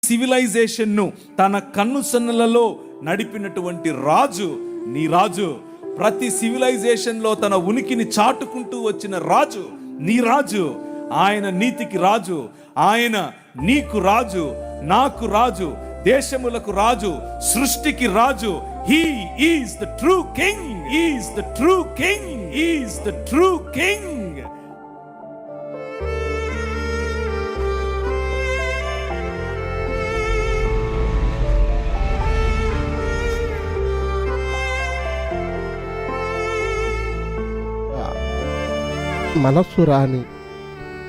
సివిలైజేషన్ను తన కన్నుసన్నలలో నడిపినటువంటి రాజు నీ రాజు. ప్రతి సివిలైజేషన్లో తన ఉనికిని చాటుకుంటూ వచ్చిన రాజు నీ రాజు. ఆయన నీతికి రాజు, ఆయన నీకు రాజు, నాకు రాజు, దేశములకు రాజు, సృష్టికి రాజు. He is the true king. He is the true king. He is the true king. మనస్సు రాని,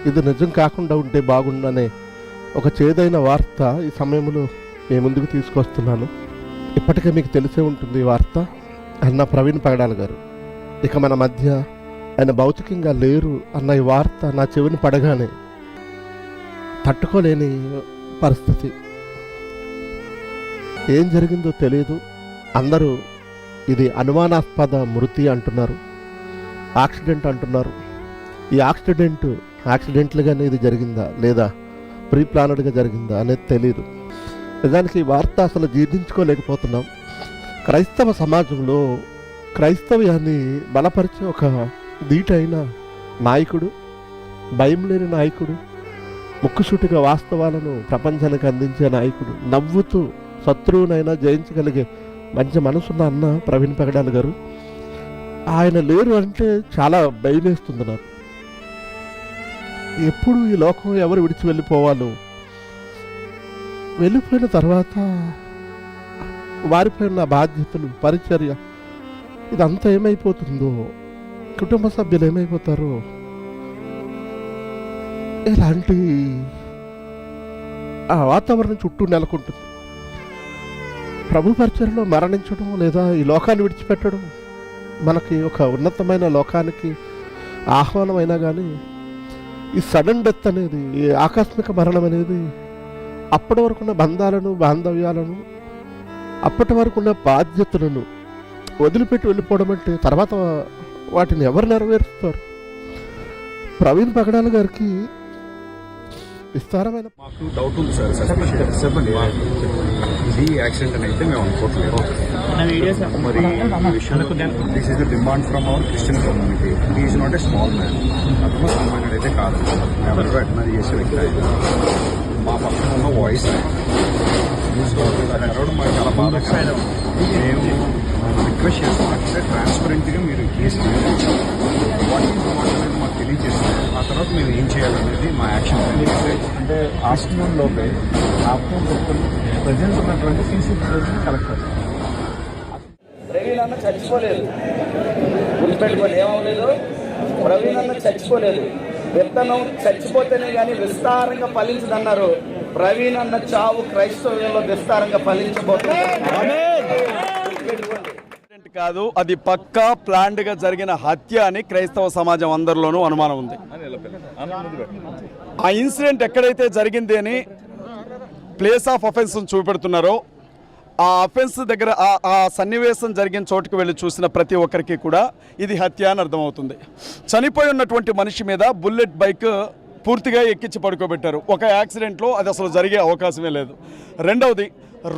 ఇది నిజం కాకుండా ఉంటే బాగుండనే ఒక చేదైన వార్త ఈ సమయంలో నేను ముందుకు తీసుకొస్తున్నాను. ఇప్పటికే మీకు తెలిసే ఉంటుంది ఈ వార్త. అన్న ప్రవీణ్ పగడాల గారు ఇక మన మధ్య ఆయన భౌతికంగా లేరు అన్న ఈ వార్త నా చెవిని పడగానే తట్టుకోలేని పరిస్థితి. ఏం జరిగిందో తెలియదు. అందరూ ఇది అనుమానాస్పద మృతి అంటున్నారు, యాక్సిడెంట్ అంటున్నారు. ఈ యాక్సిడెంట్లుగానే ఇది జరిగిందా లేదా ప్రీ ప్లానెడ్గా జరిగిందా అనేది తెలియదు. నిజానికి ఈ వార్త అసలు జీర్ణించుకోలేకపోతున్నాం. క్రైస్తవ సమాజంలో క్రైస్తవ్యాన్ని బలపరిచే ఒక ధీటైన నాయకుడు, భయం లేని నాయకుడు, ముక్కుసూటిగా వాస్తవాలను ప్రపంచానికి అందించే నాయకుడు, నవ్వుతూ శత్రువునైనా జయించగలిగే మంచి మనసున్న అన్న ప్రవీణ్ పగడాల గారు ఆయన లేరు అంటే చాలా భయమేస్తుంది నాకు. ఎప్పుడు ఈ లోకం ఎవరు విడిచి వెళ్ళిపోవాలో, వెళ్ళిపోయిన తర్వాత వారిపైన బాధ్యతలు, పరిచర్య ఇదంతా ఏమైపోతుందో, కుటుంబ సభ్యులు ఏమైపోతారో, ఇలాంటి ఆ వాతావరణం చుట్టూ నెలకొంటుంది. ప్రభు పరిచర్యలో మరణించడం లేదా ఈ లోకాన్ని విడిచిపెట్టడం మనకి ఒక ఉన్నతమైన లోకానికి ఆహ్వానం అయినా కానీ ఈ సడన్ డెత్ అనేది, ఈ ఆకస్మిక మరణం అనేది అప్పటి వరకున్న బంధాలను, బాంధవ్యాలను, అప్పటి వరకున్న బాధ్యతలను వదిలిపెట్టి వెళ్ళిపోవడం అంటే తర్వాత వాటిని ఎవరు నెరవేరుస్తారు? ప్రవీణ్ పగడాల గారికి విస్తారమైన మాకు డౌట్ ఉంది సార్. చెప్పండి. ఇది యాక్సిడెంట్ అని అయితే మేము అనుకోవట్లేదు. మరి ఈ విషయంలో this is the demand from our Christian community. He is not a small man. అతను సామాన్యుడు అయితే కాదు. ఎవరు అడ్మైర్ చేసే వ్యక్తి ఆయన. మా పక్కన ఉన్న వాయిస్ కలవడం మాకు చాలా బాధ. మేము రిక్వెస్ట్ చేస్తామంటే ట్రాన్స్పరెంట్గా మీరు కేసు వాట్ ఈస్ అనేది మాకు తెలియజేస్తారు. ఆ తర్వాత మేము ఏం చేయాలనేది మా యాక్షన్. అంటే ఆఫ్టర్నూన్ లోపే ప్రజెంట్ ఉన్నటువంటి సీసీ ఫుటేజ్ కలెక్ట్. ప్రవీణ్ అన్న చచ్చిపోలేదు, గుర్తుపెట్టుకొని ఏమవలేదు. ప్రవీణ్ అన్న చచ్చిపోలేదు. విత్తనం చచ్చిపోతేనే కానీ విస్తారంగా ఫలించదన్నారు. ప్రవీణ్ అన్న చావు క్రైస్తవ్యంలో విస్తారంగా ఫలించబోతుంది. కాదు, అది పక్కా ప్లాన్డ్ గా జరిగిన హత్య అని క్రైస్తవ సమాజం అందరిలోనూ అనుమానం ఉంది. ఆ ఇన్సిడెంట్ ఎక్కడైతే జరిగింది అని ప్లేస్ ఆఫ్ అఫెన్స్ చూపెడుతున్నారో ఆ అఫెన్స్ దగ్గర ఆ సన్నివేశం జరిగిన చోటుకు వెళ్ళి చూసిన ప్రతి ఒక్కరికి కూడా ఇది హత్య అని అర్థమవుతుంది. చనిపోయి ఉన్నటువంటి మనిషి మీద బుల్లెట్ బైక్ పూర్తిగా ఎక్కించి పడుకోబెట్టారు. ఒక యాక్సిడెంట్లో అది అసలు జరిగే అవకాశమే లేదు. రెండవది,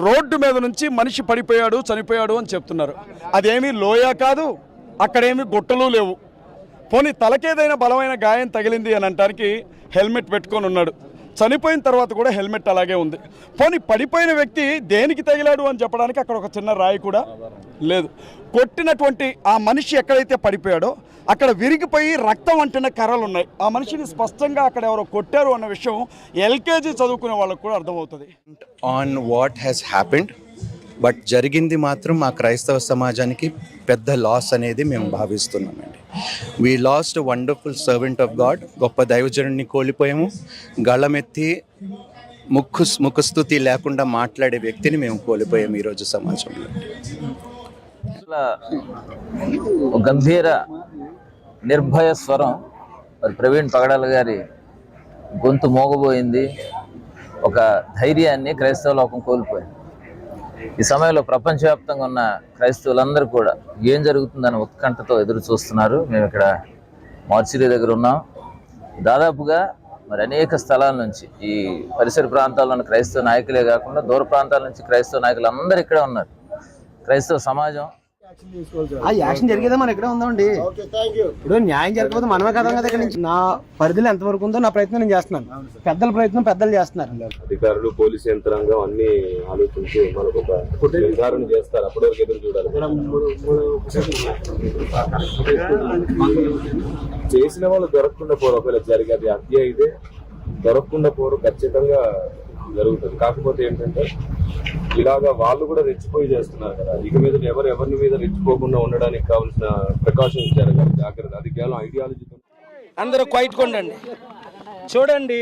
రోడ్డు మీద నుంచి మనిషి పడిపోయాడు, చనిపోయాడు అని చెప్తున్నారు. అదేమీ లోయ కాదు, అక్కడేమీ గుట్టలు లేవు. పోనీ తలకేదైనా బలమైన గాయం తగిలింది అని అంటానికి హెల్మెట్ పెట్టుకొని ఉన్నాడు. చనిపోయిన తర్వాత కూడా హెల్మెట్ అలాగే ఉంది. పోనీ పడిపోయిన వ్యక్తి దేనికి తగిలాడు అని చెప్పడానికి అక్కడ ఒక చిన్న రాయి కూడా లేదు. కొట్టినటువంటి ఆ మనిషి ఎక్కడైతే పడిపోయాడో అక్కడ విరిగిపోయి రక్తం అంటిన కర్రలు ఉన్నాయి. ఆ మనిషిని స్పష్టంగా అక్కడ ఎవరో కొట్టారు అన్న విషయం ఎల్కేజీ చదువుకునే వాళ్ళకు కూడా అర్థమవుతుంది. On what has happened, but జరిగింది మాత్రం మా క్రైస్తవ సమాజానికి పెద్ద లాస్ అనేది మేము భావిస్తున్నామండి. We lost wonderful servant of God. గొప్ప దైవజనుడిని కోల్పోయాము. గళమెత్తి ముఖస్థుతి లేకుండా మాట్లాడే వ్యక్తిని మేము కోల్పోయాము ఈరోజు సమాజంలో. గంభీర నిర్భయ స్వరం మరి ప్రవీణ్ పగడాల గారి గొంతు మోగబోయింది. ఒక ధైర్యాన్ని క్రైస్తవ లోకం కోల్పోయింది. ఈ సమయంలో ప్రపంచవ్యాప్తంగా ఉన్న క్రైస్తవులందరూ కూడా ఏం జరుగుతుందని ఉత్కంఠతో ఎదురు చూస్తున్నారు. మేము ఇక్కడ మార్చిరీ దగ్గర ఉన్నాం. దాదాపుగా మరి అనేక స్థలాల నుంచి ఈ పరిసర ప్రాంతాల్లో ఉన్న క్రైస్తవ నాయకులే కాకుండా దూర ప్రాంతాల నుంచి క్రైస్తవ నాయకులు అందరూ ఇక్కడే ఉన్నారు. క్రైస్తవ సమాజం ఆ యాక్షన్ జరిగేదే మన ఇక్కడే ఉందండి. ఇప్పుడు న్యాయం జరగకపోతే మనమే కదా ఇక్కడ నుంచి. నా పరిధిలో ఎంతవరకు ఉందో నా ప్రయత్నం నేను చేస్తున్నాను. పెద్దల ప్రయత్నం పెద్దలు చేస్తున్నారు. అధికారులు, పోలీసు యంత్రాంగం అన్ని ఆలోచించి మనకు ఒక నిర్ధారణ చేస్తారు. అప్పటి వరకు ఎదురు చూడాలి. చేసిన వాళ్ళు దొరకకుండా పోరు. ఒకవేళ జరిగేది హత్య అయితే దొరకకుండా పోరు, ఖచ్చితంగా జరుగుతుంది. కాకపోతే ఏంటంటే ఇలాగా వాళ్ళు కూడా రెచ్చిపోయి చేస్తున్నారు కదా. ఇక మీద ఎవరిని మీద రెచ్చిపోకుండా ఉండడానికి కావాల్సిన ప్రికాషన్స్ జరగాలి, జాగ్రత్త. అది కేవలం ఐడియాలజీ. అందరూ క్వైట్ కొండండి. చూడండి,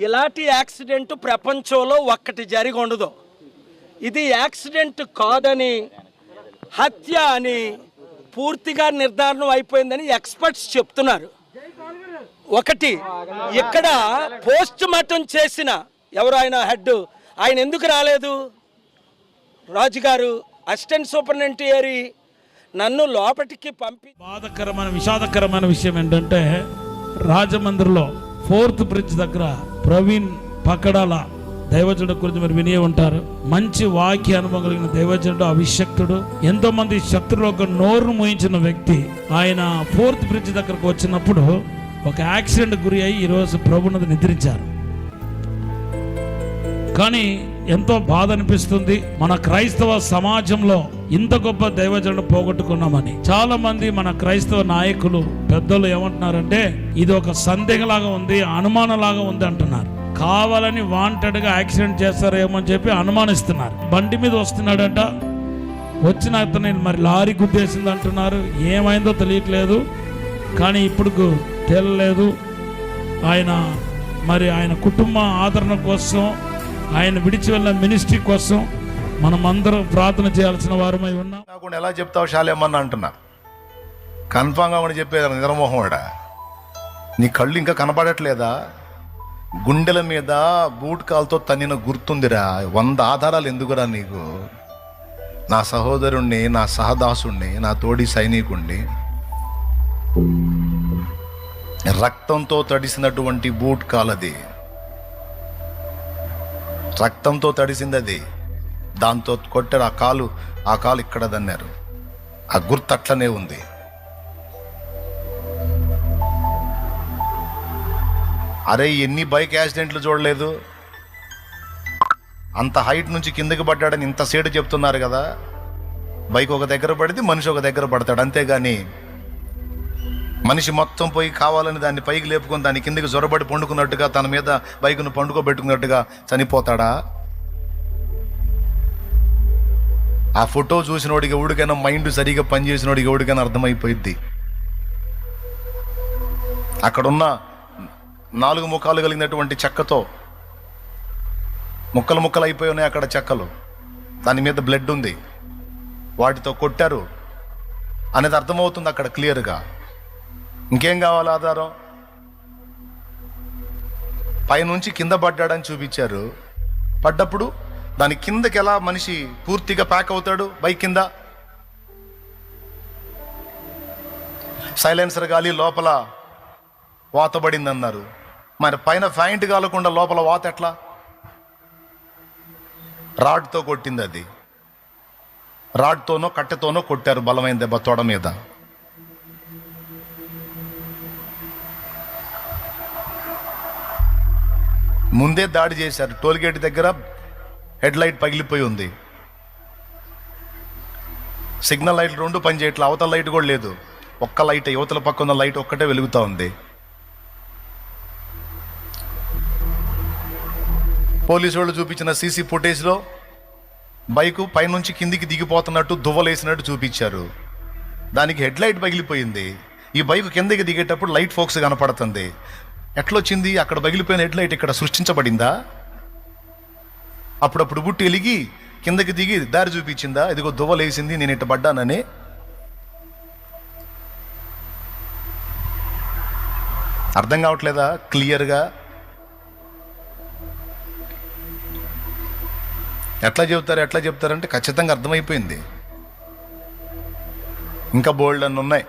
ఇలాంటి యాక్సిడెంట్ ప్రపంచంలో ఒక్కటి జరిగి ఉండదు. ఇది యాక్సిడెంట్ కాదని, హత్య అని పూర్తిగా నిర్ధారణ అయిపోయిందని ఎక్స్పర్ట్స్ చెప్తున్నారు. ఒకటి, ఇక్కడ పోస్ట్ మార్టం చేసిన ఎవరు ఆయన హెడ్, ఆయన ఎందుకు రాలేదు? రాజుగారు అసిస్టెంట్ సూపరింటెండెంట్ నన్ను లోపలికి పంపి. బాధకరమైన విషాదకరమైన విషయం ఏంటంటే రాజమండ్రిలో 4th బ్రిడ్జ్ దగ్గర ప్రవీణ్ పకడాల దైవజనుడు గురించి మీరు వినే ఉంటారు. మంచి వాక్య అనుభవం కలిగిన దైవజనుడు, అభిషక్తుడు, ఎంతో మంది శత్రువులకు నోరు మోయించిన వ్యక్తి. ఆయన 4th బ్రిడ్జ్ దగ్గరకు వచ్చినప్పుడు ఒక యాక్సిడెంట్ గురి అయి ఈరోజు ప్రభువుని నిద్రించారు. కానీ ఎంతో బాధ అనిపిస్తుంది. మన క్రైస్తవ సమాజంలో ఇంత గొప్ప దైవజనుడు పోగొట్టుకున్నామని. చాలా మంది మన క్రైస్తవ నాయకులు, పెద్దలు ఏమంటున్నారంటే ఇది ఒక సందేహంలాగా ఉంది, అనుమానంలాగా ఉంది అంటున్నారు. కావాలని వాంటెడ్ గా యాక్సిడెంట్ చేస్తారేమో అని చెప్పి అనుమానిస్తున్నారు. బండి మీద వస్తున్నాడట, వచ్చిన అతను మరి లారీ గుద్దేసింది అంటున్నారు. ఏమైందో తెలియట్లేదు, కానీ ఇప్పుడు తేలలేదు. ఆయన కుటుంబ ఆదరణ కోసం, ఆయన విడిచి వెళ్ళిన మినిస్ట్రీ కోసం మనం అందరం ప్రార్థన చేయాల్సిన వారమై ఉన్నాం. ఎలా చెప్తావు శాలేమన్నా అంటున్నా. కన్ఫామ్గా కూడా చెప్పేది నిద్రమోహండా. నీ కళ్ళు ఇంకా కనపడట్లేదా? గుండెల మీద బూట్ కాల్తో తన్నిన గుర్తుందిరా. 100 ఆధారాలు ఎందుకురా నీకు? నా సహోదరుణ్ణి, నా సహదాసుణ్ణి, నా తోడి సైనికుణ్ణి రక్తంతో తడిసినటువంటి బూట్ కాలది, రక్తంతో తడిసింది అది. దాంతో కొట్టారు. ఆ కాలు ఇక్కడ దన్నారు. ఆ గుర్తు అట్లనే ఉంది. అరే, ఎన్ని బైక్ యాక్సిడెంట్లు చూడలేదు? అంత హైట్ నుంచి కిందకి పడ్డాడని ఇంత సేటు చెప్తున్నారు కదా. బైక్ ఒక దగ్గర పడితే మనిషి ఒక దగ్గర పడతాడు, అంతేగాని మనిషి మొత్తం పోయి కావాలని దాన్ని పైకి లేపుకొని దాని కిందకి జొరబడి పండుకున్నట్టుగా, తన మీద బైక్ను పండుకోబెట్టుకున్నట్టుగా చనిపోతాడా? ఆ ఫోటో చూసినోడికి ఎవడికైనా, మైండ్ సరిగా పనిచేసినోడికి ఎవడికైనా అర్థమైపోయింది. అక్కడున్న 4 ముఖాలు కలిగినటువంటి చెక్కతో ముక్కలు అయిపోయి ఉన్నాయి. అక్కడ చెక్కలు, దాని మీద బ్లడ్ ఉంది, వాటితో కొట్టారు అనేది అర్థమవుతుంది అక్కడ క్లియర్గా. ఇంకేం కావాలి ఆధారం? పైనుంచి కింద పడ్డాడని చూపించారు. పడ్డప్పుడు దాని కిందకి ఎలా మనిషి పూర్తిగా ప్యాక్ అవుతాడు? బైక్ కింద సైలెన్సర్ గాలి లోపల వాతబడింది అన్నారు. మరి పైన ఫ్యాంట్ కాలకుండా లోపల వాత ఎట్లా? రాడ్తో కొట్టింది అది. రాడ్తోనో కట్టెతోనో కొట్టారు, బలమైన దెబ్బ తొడ మీద. ముందే దాడి చేశారు. టోల్గేట్ దగ్గర హెడ్ లైట్ పగిలిపోయి ఉంది. సిగ్నల్ లైట్లు 2 పనిచేయట్లా. అవతల లైట్ కూడా లేదు, ఒక్క లైట్, యువతల పక్క ఉన్న లైట్ ఒక్కటే వెలుగుతూ ఉంది. పోలీసు వాళ్ళు చూపించిన సీసీ ఫుటేజ్లో బైకు పైనుంచి కిందికి దిగిపోతున్నట్టు, దువ్వలేసినట్టు చూపించారు. దానికి హెడ్ లైట్ పగిలిపోయింది. ఈ బైకు కిందకి దిగేటప్పుడు లైట్ ఫోక్స్ కనపడుతుంది. ఎట్లొచ్చింది? అక్కడ పగిలిపోయిన హెడ్ లైట్ ఇక్కడ సృష్టించబడిందా? అప్పుడప్పుడు బుట్టి వెలిగి కిందకి దిగి దారి చూపించిందా? ఇదిగో దువ్వలేసింది, నేను ఇట్ట పడ్డానని. అర్థం కావట్లేదా క్లియర్గా? ఎట్లా చెప్తారంటే ఖచ్చితంగా అర్థమైపోయింది. ఇంకా బోల్డ్ అన్నీ ఉన్నాయి.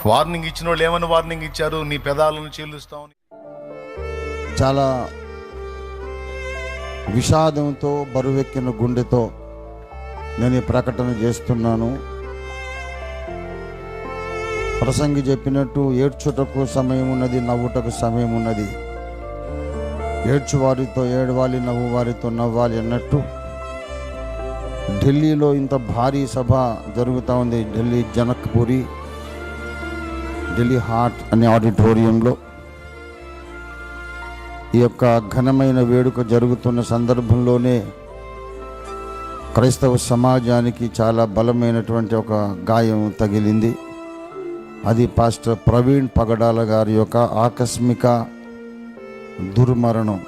వార్నింగ్ ఇచ్చిన వాళ్ళు ఏమని వార్నింగ్ ఇచ్చారు? నీ పెదాలను చీలుస్తావు. చాలా విషాదంతో, బరువెక్కిన గుండెతో నేను ఈ ప్రకటన చేస్తున్నాను. ప్రసంగి చెప్పినట్టు ఏడ్చుటకు సమయం ఉన్నది, నవ్వుటకు సమయం ఉన్నది. ఏడ్చువారితో ఏడవాలి, నవ్వువారితో నవ్వాలి అన్నట్టు ఢిల్లీలో ఇంత భారీ సభ జరుగుతూ ఉంది. ఢిల్లీ జనక్పురి, ఢిల్లీ హార్ట్ అనే ఆడిటోరియంలో ఈ యొక్క ఘనమైన వేడుక జరుగుతున్న సందర్భంలోనే క్రైస్తవ సమాజానికి చాలా బలమైనటువంటి ఒక గాయం తగిలింది. అది పాస్టర్ ప్రవీణ్ పగడాల గారి యొక్క ఆకస్మిక దుర్మరణం.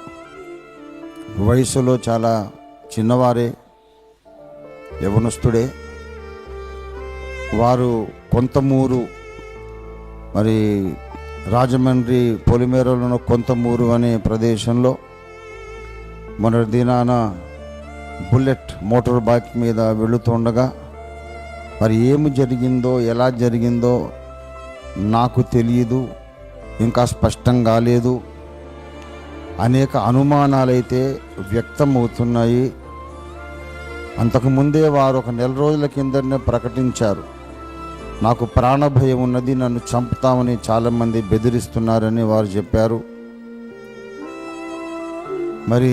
వయసులో చాలా చిన్నవారే, యవనస్తుడే. వారు కొంతమూరు, మరి రాజమండ్రి పొలిమేరలో కొంతమూరు అనే ప్రదేశంలో మొన్నటి దినాన బుల్లెట్ మోటార్ బైక్ మీద వెళుతుండగా మరి ఏమి జరిగిందో, ఎలా జరిగిందో నాకు తెలియదు, ఇంకా స్పష్టం కాలేదు. అనేక అనుమానాలైతే వ్యక్తమవుతున్నాయి. అంతకుముందే వారు ఒక నెల రోజుల కిందనే ప్రకటించారు, నాకు ప్రాణభయం ఉన్నది, నన్ను చంపుతామని చాలామంది బెదిరిస్తున్నారని వారు చెప్పారు. మరి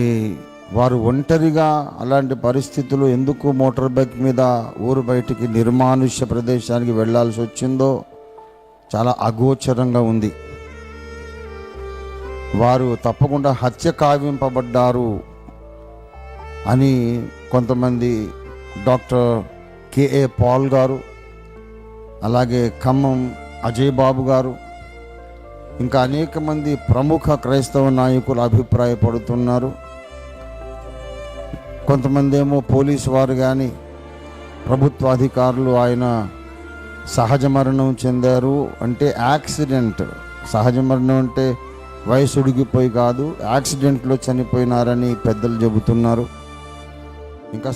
వారు ఒంటరిగా అలాంటి పరిస్థితులు ఎందుకు మోటార్ బైక్ మీద ఊరు బయటికి నిర్మానుష్య ప్రదేశానికి వెళ్ళాల్సి వచ్చిందో చాలా అగోచరంగా ఉంది. వారు తప్పకుండా హత్య కావింపబడ్డారు అని కొంతమంది, డాక్టర్ కెఏ పాల్ గారు, అలాగే ఖమ్మం అజయ్ బాబు గారు, ఇంకా అనేక మంది ప్రముఖ క్రైస్తవ నాయకులు అభిప్రాయపడుతున్నారు. కొంతమంది ఏమో పోలీసు వారు కానీ ప్రభుత్వ అధికారులు ఆయన సహజ మరణం చెందారు అంటే యాక్సిడెంట్, సహజ మరణం అంటే వయసు ఉడిగిపోయి కాదు, యాక్సిడెంట్లో చనిపోయినారని పెద్దలు చెబుతున్నారు. ఇంకా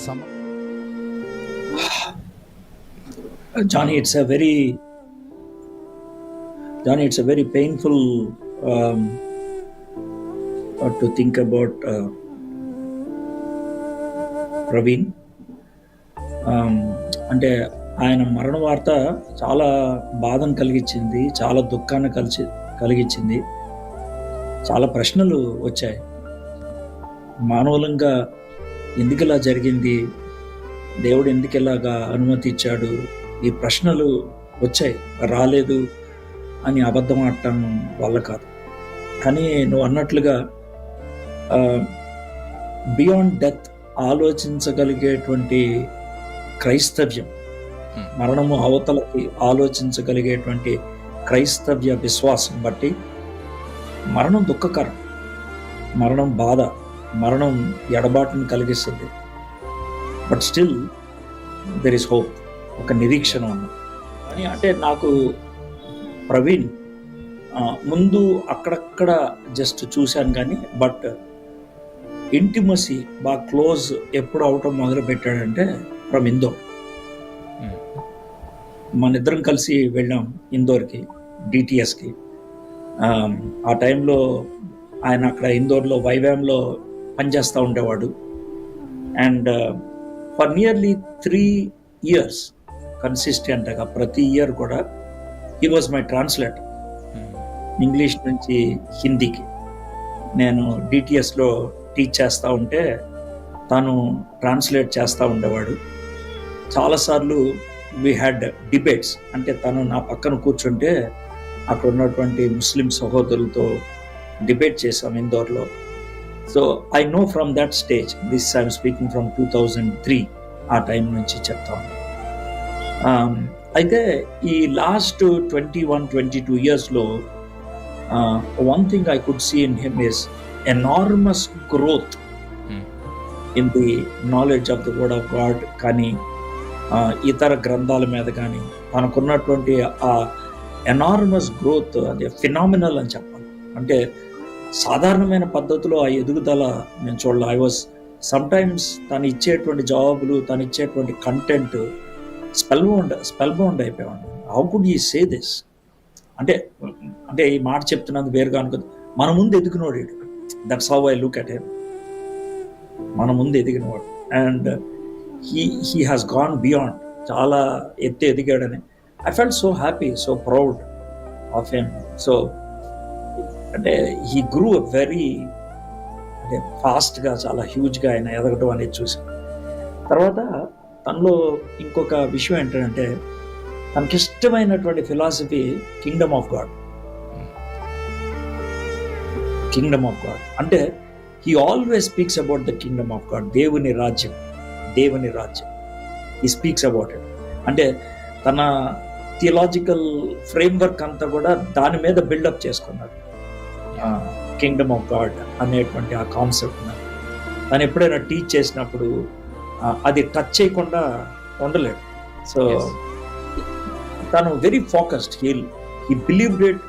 Johnny, it's a very painful to think about Praveen. అంటే ఆయన మరణ వార్త చాలా బాధను కలిగించింది, చాలా దుఃఖాన్ని కలిగించింది. చాలా ప్రశ్నలు వచ్చాయి. మానవులంగా ఎందుకు ఇలా జరిగింది, దేవుడు ఎందుకు ఇలాగా అనుమతి ఇచ్చాడు, ఈ ప్రశ్నలు వచ్చాయి. రాలేదు అని అబద్ధం ఆడటం వల్ల కాదు. కానీ నువ్వు అన్నట్లుగా బియాండ్ డెత్ ఆలోచించగలిగేటువంటి క్రైస్తవ్యం, మరణము అవతలకి ఆలోచించగలిగేటువంటి క్రైస్తవ్య విశ్వాసం బట్టి మరణం దుఃఖకరం, మరణం బాధ, మరణం ఎడబాటును కలిగిస్తుంది. But still there is hope, ఒక నిరీక్షణ ఉంది. అని అంటే నాకు ప్రవీణ్ ముందు అక్కడక్కడ జస్ట్ చూశాను కానీ, బట్ ఇంటిమసీ బాగా క్లోజ్ ఎప్పుడు అవటం మొదలు పెట్టాడంటే ఫ్రమ్ ఇందోర్. మన ఇద్దరం కలిసి వెళ్ళాం ఇందోర్కి, డిటిఎస్కి. ఆ టైంలో ఆయన అక్కడ ఇందోర్లో వైవామ్లో పనిచేస్తూ ఉండేవాడు. అండ్ ఫర్ నియర్లీ 3 years కన్సిస్టెంట్గా ప్రతి ఇయర్ కూడా he was my translator. English నుంచి హిందీకి నేను డిటిఎస్లో టీచ్ చేస్తూ ఉంటే తను ట్రాన్స్లేట్ చేస్తూ ఉండేవాడు. చాలాసార్లు వీ హ్యాడ్ డిబేట్స్, అంటే తను నా పక్కన కూర్చుంటే అక్కడ ఉన్నటువంటి ముస్లిం సహోదరులతో డిబేట్ చేసాం ఇందోర్లో. So I know from that stage, this I'm speaking from 2003, ఆ టైం నుంచి చెప్తాను. అయితే ఈ లాస్ట్ 21-22 yearsలో one thing I could see in him is enormous growth in the knowledge of the word of God. కానీ ఇతర గ్రంథాల మీద కానీ తనకున్నటువంటి ఆ ఎనార్మస్ గ్రోత్, అది ఫినామినల్ అని చెప్పాలి. అంటే సాధారణమైన పద్ధతిలో ఆ ఎదుగుదల నేను చూడాలి. ఐ వాజ్ సమ్టైమ్స్ తను ఇచ్చేటువంటి జవాబులు, తను ఇచ్చేటువంటి కంటెంట్ స్పెల్ బౌండ్ అయిపోయాడు. How could you say this? అంటే అంటే ఈ మాట చెప్తున్నందుకు వేరుగా అనుకోదు, మన ముందు ఎదిగినోడు. That's how I look at him. మన ముందు ఎదిగినవాడు. And he has gone beyond. చాలా ఎదిగాడని I felt so happy, so proud of him. So అంటే హీ గ్రూ వెరీ అంటే ఫాస్ట్గా, చాలా హ్యూజ్గా ఆయన ఎదగడం అనేది చూసాం. తర్వాత తనలో ఇంకొక విషయం ఏంటంటే తనకిష్టమైనటువంటి philosophy kingdom of God. Kingdom of God అంటే he always speaks about the kingdom of God. దేవుని రాజ్యం, దేవుని రాజ్యం. He speaks about it. అంటే తన థియలాజికల్ ఫ్రేమ్వర్క్ అంతా కూడా దాని మీద బిల్డప్ చేసుకున్నాడు. కింగ్డమ్ ఆఫ్ గాడ్ అనేటువంటి ఆ కాన్సెప్ట్ తను ఎప్పుడైనా టీచ్ చేసినప్పుడు అది టచ్ చేయకుండా ఉండలేడు. సో తను very focused. He believed it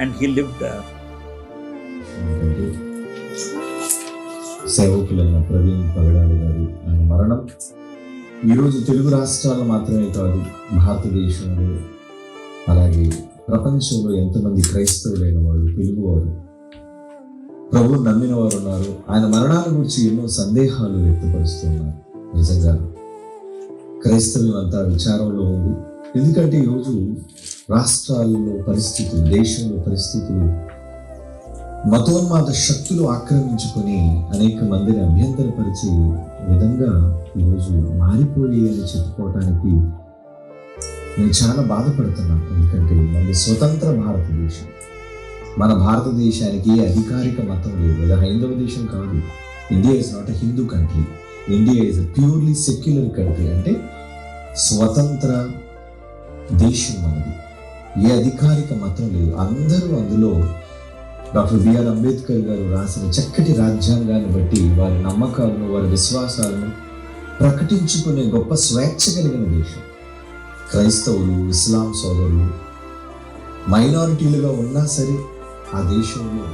and he lived. సేవకులైన ప్రవీణ్ పగడాలి గారు ఆయన మరణం ఈరోజు తెలుగు రాష్ట్రాలు మాత్రమే కాదు, భారతదేశంలో అలాగే ప్రపంచంలో ఎంతమంది క్రైస్తవులైన వాళ్ళు, తెలుగువారు, ప్రభు నమ్మిన వారు ఉన్నారు. ఆయన మరణాల గురించి ఎన్నో సందేహాలు వ్యక్తపరుస్తున్నారు. నిజంగా క్రైస్తవ్యం అంతా విచారంలో ఉంది. ఎందుకంటే ఈరోజు రాష్ట్రాల్లో పరిస్థితులు, దేశంలో పరిస్థితులు మతోన్మాద శక్తులు ఆక్రమించుకొని అనేక మందిని అభ్యంతరపరిచే విధంగా ఈరోజు మారిపోయి అని చెప్పుకోవటానికి నేను చాలా బాధపడుతున్నాను. ఎందుకంటే మన స్వతంత్ర భారతదేశం, మన భారతదేశానికి అధికారిక మతం లేదు. అది హైందవ దేశం కాదు. India is not a Hindu country. India is a purely secular country. అంటే స్వతంత్ర దేశం మనది. ఏ అధికారిక మతం లేదు. అందరూ అందులో డాక్టర్ బిఆర్ అంబేద్కర్ గారు రాసిన చక్కటి రాజ్యాంగాన్ని బట్టి వారి నమ్మకాలను, వారి విశ్వాసాలను ప్రకటించుకునే గొప్ప స్వేచ్ఛ కలిగిన దేశం. క్రైస్తవులు, ఇస్లాం సోదరులు మైనారిటీలుగా ఉన్నా సరే ఆ దేశంలో.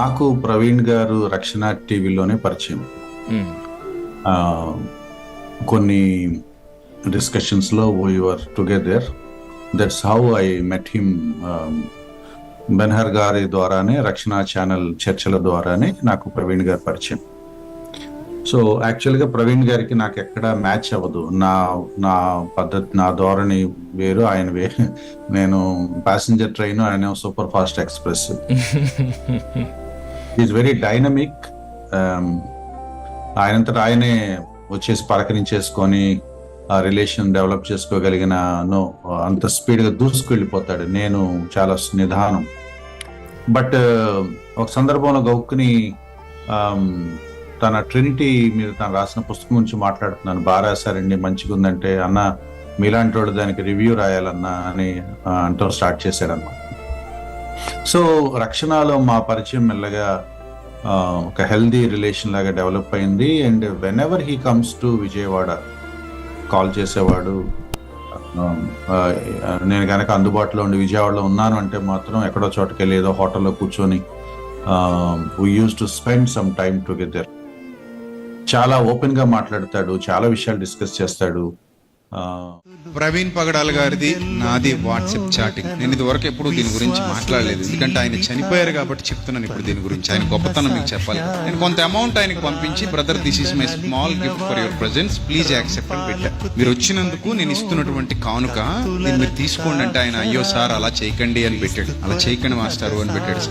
నాకు ప్రవీణ్ గారు రక్షణ టీవీలోనే పరిచయం. కొన్ని డిస్కషన్స్లో we were together. That's how I met him. Benhur గారి ద్వారానే, రక్షణ ఛానల్ చర్చల ద్వారానే నాకు ప్రవీణ్ గారు పరిచయం. సో యాక్చువల్గా ప్రవీణ్ గారికి నాకు ఎక్కడ మ్యాచ్ అవ్వదు. నా పద్ధతి, నా ధోరణి వేరు, ఆయన వేరు. నేను ప్యాసింజర్ ట్రైన్, ఆయన super fast express. Is very dynamic. ఆయనంతటా ఆయనే వచ్చేసి పలకరించేసుకొని ఆ రిలేషన్ డెవలప్ చేసుకోగలిగిన అంత స్పీడ్గా దూసుకెళ్ళిపోతాడు. నేను చాలా నిదానం. బట్ ఒక సందర్భంలో గౌక్కుని తన ట్రినిటీ మీద తను రాసిన పుస్తకం గురించి మాట్లాడుతున్నాను. బాగా రాశారండి, మంచిగా ఉందంటే, అన్న మీలాంటి వాడు దానికి రివ్యూ రాయాలన్నా అని అంటూ స్టార్ట్ చేశాడన్నమాట. సో రక్షణలో మా పరిచయం మెల్లగా ఒక హెల్దీ రిలేషన్ లాగా డెవలప్ అయింది. And when ever he comes to Vijayawada call చేసేవాడు. నేను కనుక అందుబాటులో ఉండి విజయవాడలో ఉన్నాను అంటే మాత్రం ఎక్కడో చోటుకి వెళ్ళి ఏదో హోటల్లో కూర్చొని we use to spend some time together. చాలా ఓపెన్ గా మాట్లాడతాడు, చాలా విషయాలు డిస్కస్ చేస్తాడు. ప్రవీణ్ పగడాల గారిది నాది వాట్సాప్ చాటింగ్. నేను ఇది వరకు ఎప్పుడు దీని గురించి మాట్లాడలేదు, ఎందుకంటే ఆయన చనిపోయారు కాబట్టి చెప్తున్నాను ఇప్పుడు దీని గురించి. ఆయన గొప్పతనం మీకు చెప్పాలి. నేను కొంత అమౌంట్ ఆయనకు పంపించి, brother this is my small gift for your presence, please accept అని పెట్టా. మీరు వచ్చినందుకు నేను ఇస్తున్నటువంటి కానుక, దీన్ని మీరు తీసుకోండి అంటే ఆయన అయ్యో సార్ అలా చేయకండి అని పెట్టాడు. అలా చేయకండి మాస్టారు అని పెట్టాడు.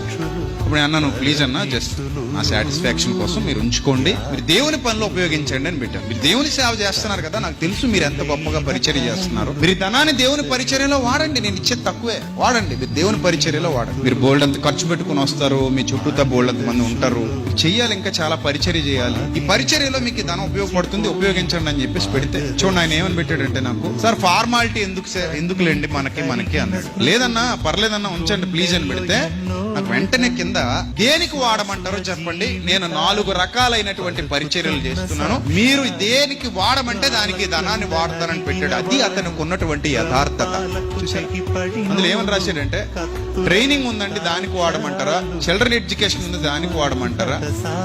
ఇప్పుడు నేను అన్నాను ప్లీజ్ అన్న, జస్ట్ నా సాటిస్ఫాక్షన్ కోసం మీరు ఉంచుకోండి, మీరు దేవుని పనిలో ఉపయోగించండి అని పెట్టాను. మీరు దేవుని సేవ చేస్తున్నారు కదా, నాకు తెలుసు మీరు ఎంత గొప్పగా పరిచర్య చేస్తున్నారు. మీరు ధనాన్ని దేవుని పరిచర్యలో వాడండి, నేను ఇచ్చేది తక్కువే, వాడండి. మీరు దేవుని పరిచర్యలో వాడండి. మీరు బోల్డ్ అంత ఖర్చు పెట్టుకుని వస్తారు, మీ చుట్టూతా బోల్డ్ అంత మంది ఉంటారు, చెయ్యాలి, ఇంకా చాలా పరిచర్య చేయాలి. ఈ పరిచర్యలో మీకు ధనం ఉపయోగపడుతుంది, ఉపయోగించండి అని చెప్పేసి పెడితే చూడండి ఆయన ఏమని పెట్టాడంటే, నాకు సార్ ఫార్మాలిటీ ఎందుకులేండి మనకి అన్నాడు. లేదన్నా పర్లేదన్నా ఉంచండి ప్లీజ్ అని పెడితే, నాకు నాకు వెంటనే కింద దేనికి వాడమంటారో చెప్పండి, నేను 4 రకాలైనటువంటి పరిచర్యలు చేస్తున్నాను, మీరు దేనికి వాడమంటే దానికి ధనాన్ని వాడతానని పెట్టాడు. అది అతనికి ఉన్నటువంటి యథార్థత. చూసాను అందులో ఏమని రాశాడంటే, ట్రైనింగ్ ఉందండి దానికి వాడమంటారా, చిల్డ్రన్ ఎడ్యుకేషన్ ఉంది దానికి వాడమంటారా,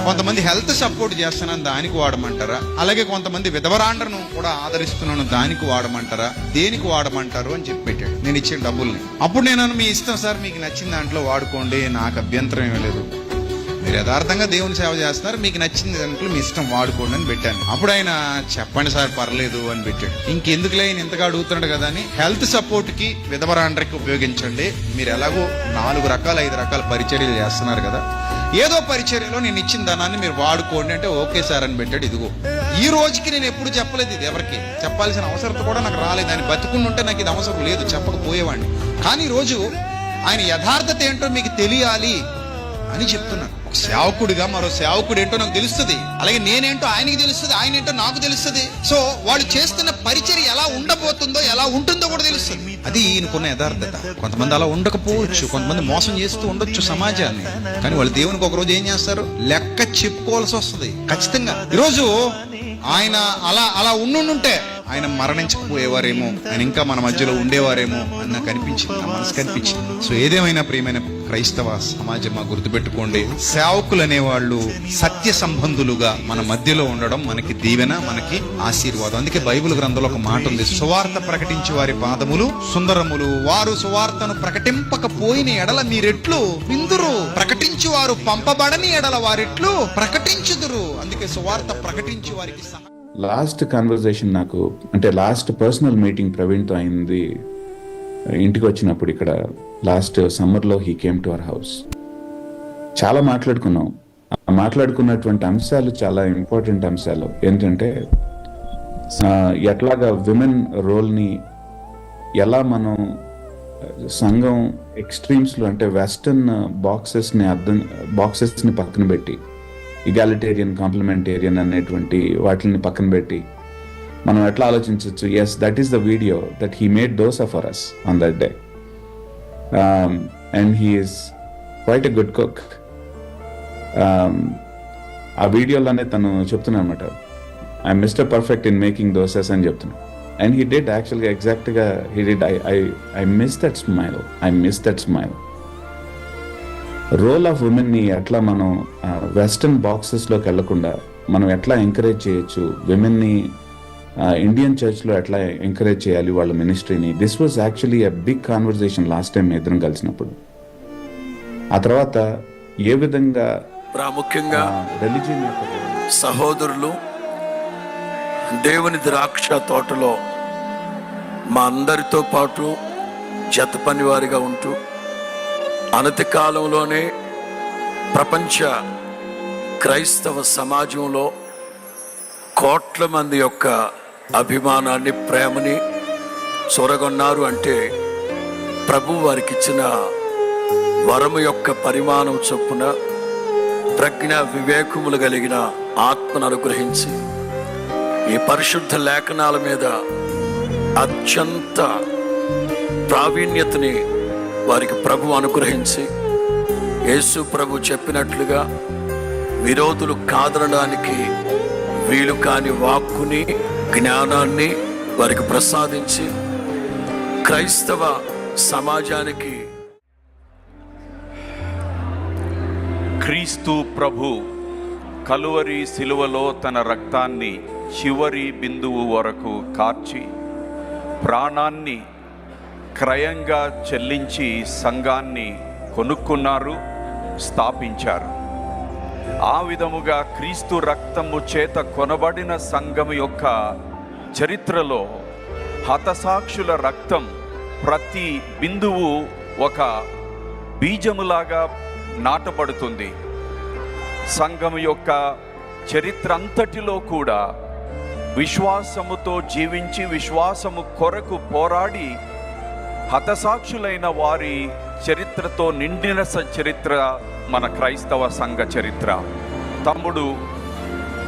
కొంతమంది హెల్త్ సపోర్ట్ చేస్తున్నాను దానికి వాడమంటారా, అలాగే కొంతమంది విధవరాండ్రను కూడా ఆదరిస్తున్నాను దానికి వాడమంటారా, దేనికి వాడమంటారు అని చెప్పి పెట్టాడు. నేను ఇచ్చిన డబ్బుల్ని. అప్పుడు నేను మీ ఇష్టం సార్, మీకు నచ్చిన దాంట్లో వాడుకోండి, నాకు అభ్యంతరం ఏమీ లేదు, మీరు యథార్థంగా దేవుని సేవ చేస్తున్నారు, మీకు నచ్చిన దాంట్లో మీ ఇష్టం వాడుకోండి అని పెట్టాను. అప్పుడు ఆయన చెప్పండి సార్ పర్లేదు అని పెట్టాడు. ఇంకెందుకులే ఆయన ఇంతగా అడుగుతున్నాడు కదా అని హెల్త్ సపోర్ట్ కి విధవరాండ్రకి ఉపయోగించండి, మీరు ఎలాగో 4 రకాల 5 రకాల పరిచర్యలు చేస్తున్నారు కదా, ఏదో పరిచర్యలో నేను ఇచ్చిన ధనాన్ని మీరు వాడుకోండి అంటే ఓకే సార్ అని పెట్టాడు. ఇదిగో ఈ రోజుకి నేను ఎప్పుడు చెప్పలేదు ఇది ఎవరికి, చెప్పాల్సిన అవసరం కూడా నాకు రాలేదు. ఆయన బతుకుంటుంటే నాకు ఇది అవసరం లేదు, చెప్పకపోయేవాడిని. కానీ ఈరోజు ఆయన యథార్థత ఏంటో మీకు తెలియాలి అని చెప్తున్నాను. ఒక సేవకుడిగా మరో సేవకుడు ఏంటో నాకు తెలుస్తుంది, అలాగే నేనేంటో ఆయనకి తెలుస్తుంది, ఆయన ఏంటో నాకు తెలుస్తుంది. సో వాళ్ళు చేస్తున్న పరిచర్య ఎలా ఉండబోతుందో ఎలా ఉంటుందో కూడా తెలుస్తుంది. అది ఈయనకున్న యథార్థత. కొంతమంది అలా ఉండకపోవచ్చు, కొంతమంది మోసం చేస్తూ ఉండొచ్చు సమాజాన్ని, కానీ వాళ్ళు దేవునికి ఒక రోజు ఏం చేస్తారు, లెక్క చెప్పుకోవాల్సి వస్తుంది ఖచ్చితంగా. ఈరోజు ఆయన అలా ఉండుంటే ఆయన మరణించకపోయేవారేమో, ఆయన ఇంకా మన మధ్యలో ఉండేవారేమో అని నాకు అనిపించింది, నా మనసు కనిపించింది. సో ఏదేమైనా ప్రియమైన క్రైస్తవ సమాజమా, గుర్తుపెట్టుకోండి, సేవకులు అనేవాళ్ళు సత్య సంబంధులుగా మన మధ్యలో ఉండడం మనకి దీవెన, మనకి ఆశీర్వాదం. అందుకే బైబిల్ గ్రంథంలో ఒక మాట ఉంది, సువార్త ప్రకటించే వారి పాదములు సుందరములు, వారు సువార్తను ప్రకటింపకపోయిన ఎడల మీరెట్లు విందురు, ప్రకటించు వారు పంపబడని ఎడల వారెట్లు ప్రకటించుదురు. అందుకే సువార్త ప్రకటించే వారికి లాస్ట్ కన్వర్జేషన్ నాకు, అంటే లాస్ట్ పర్సనల్ మీటింగ్ ప్రవీణ్తో అయింది ఇంటికి వచ్చినప్పుడు. ఇక్కడ లాస్ట్ సమ్మర్లో he came to our house. చాలా మాట్లాడుకున్నాం. మాట్లాడుకున్నటువంటి అంశాలు చాలా ఇంపార్టెంట్ అంశాలు. ఏంటంటే ఎట్లాగా విమెన్ రోల్ని ఎలా మనం సంఘం ఎక్స్ట్రీమ్స్లో, అంటే వెస్టర్న్ బాక్సెస్ని పక్కన పెట్టి ఇగాలిటేరియన్, కాంప్లిమెంటేరియన్ అనేటువంటి వాటిని పక్కన పెట్టి మనం ఎట్లా ఆలోచించవచ్చు. Yes, that is the video that he made dosa for us on that day, and he is quite a good cook. ఆ వీడియోలోనే తను చెప్తున్నా అనమాట, I'm mister perfect in making dosas అని చెప్తున్నాను. అండ్ హీ డిడ్ యాక్చువల్గా ఎగ్జాక్ట్గా he did. I miss that smile. Role of ఉమెన్ని ఎట్లా మనం వెస్టర్న్ బాక్సెస్లోకి వెళ్లకుండా మనం ఎట్లా ఎంకరేజ్ చేయొచ్చు, విమెన్ని ఇండియన్ చర్చ్లో ఎట్లా ఎంకరేజ్ చేయాలి వాళ్ళ మినిస్ట్రీని. This was actually a big conversation last time ఇద్దరం కలిసినప్పుడు. ఆ తర్వాత ఏ విధంగా ప్రాముఖ్యంగా సహోదరులు దేవుని ద్రాక్ష తోటలో మా అందరితో పాటు జత పనివారిగా ఉంటూ అనతి కాలంలోనే ప్రపంచ క్రైస్తవ సమాజంలో కోట్ల మంది యొక్క అభిమానాన్ని, ప్రేమని చూరగొన్నారు అంటే ప్రభు వారికి ఇచ్చిన వరము యొక్క పరిమాణం చొప్పున ప్రజ్ఞ వివేకములు కలిగిన ఆత్మను అనుగ్రహించి ఈ పరిశుద్ధ లేఖనాల మీద అత్యంత ప్రావీణ్యతని వారికి ప్రభు అనుగ్రహించి, యేసు ప్రభు చెప్పినట్లుగా విరోధులు కాదనడానికి వీలు కాని వాక్కుని, జ్ఞానాన్ని వారికి ప్రసాదించి క్రైస్తవ సమాజానికి క్రీస్తు ప్రభు కలువరి శిలువలో తన రక్తాన్ని చివరి బిందువు వరకు కార్చి ప్రాణాన్ని క్రయంగా చెల్లించి సంఘాన్ని కొనుక్కున్నారు, స్థాపించారు. ఆ విధముగా క్రీస్తు రక్తము చేత కొనబడిన సంఘం యొక్క చరిత్రలో హతసాక్షుల రక్తం ప్రతి బిందువు ఒక బీజములాగా నాటబడుతుంది. సంఘం యొక్క చరిత్ర అంతటిలో కూడా విశ్వాసముతో జీవించి విశ్వాసము కొరకు పోరాడి హతసాక్షులైన వారి చరిత్రతో నిండిన చరిత్ర మన క్రైస్తవ సంఘ చరిత్ర. తమ్ముడు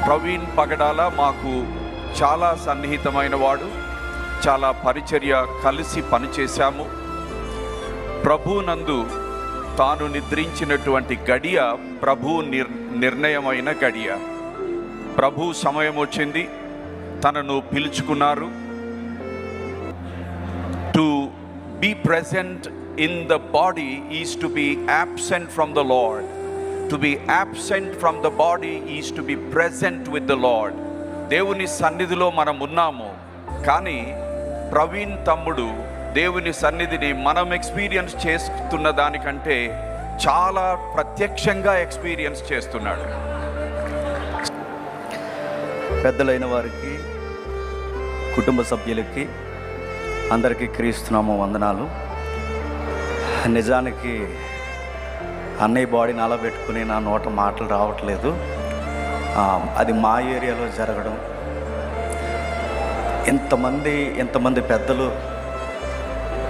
ప్రవీణ్ పగడాల మాకు చాలా సన్నిహితమైన వాడు, చాలా పరిచర్య కలిసి పనిచేశాము. ప్రభునందు తాను నిద్రించినటువంటి గడియ ప్రభు నిర్ణయమైన గడియ. ప్రభు సమయం వచ్చింది, తనను పిలుచుకున్నారు. To be present in the body is to be absent from the Lord. To be absent from the body is to be present with the Lord. దేవుని సన్నిధిలో మనం ఉన్నాము, కానీ ప్రవీణ్ తమ్ముడు దేవుని సన్నిధిని మనం ఎక్స్పీరియన్స్ చేస్తున్న దానికంటే చాలా ప్రత్యక్షంగా ఎక్స్పీరియన్స్ చేస్తున్నాడు. పెద్దలైన వారికి, కుటుంబ సభ్యులకి అందరికీ క్రీస్తునామ వందనాలు. నిజానికి అన్నయ్య బాడీని అలా పెట్టుకుని నా నోట మాటలు రావట్లేదు. అది మా ఏరియాలో జరగడం, ఎంతమంది పెద్దలు,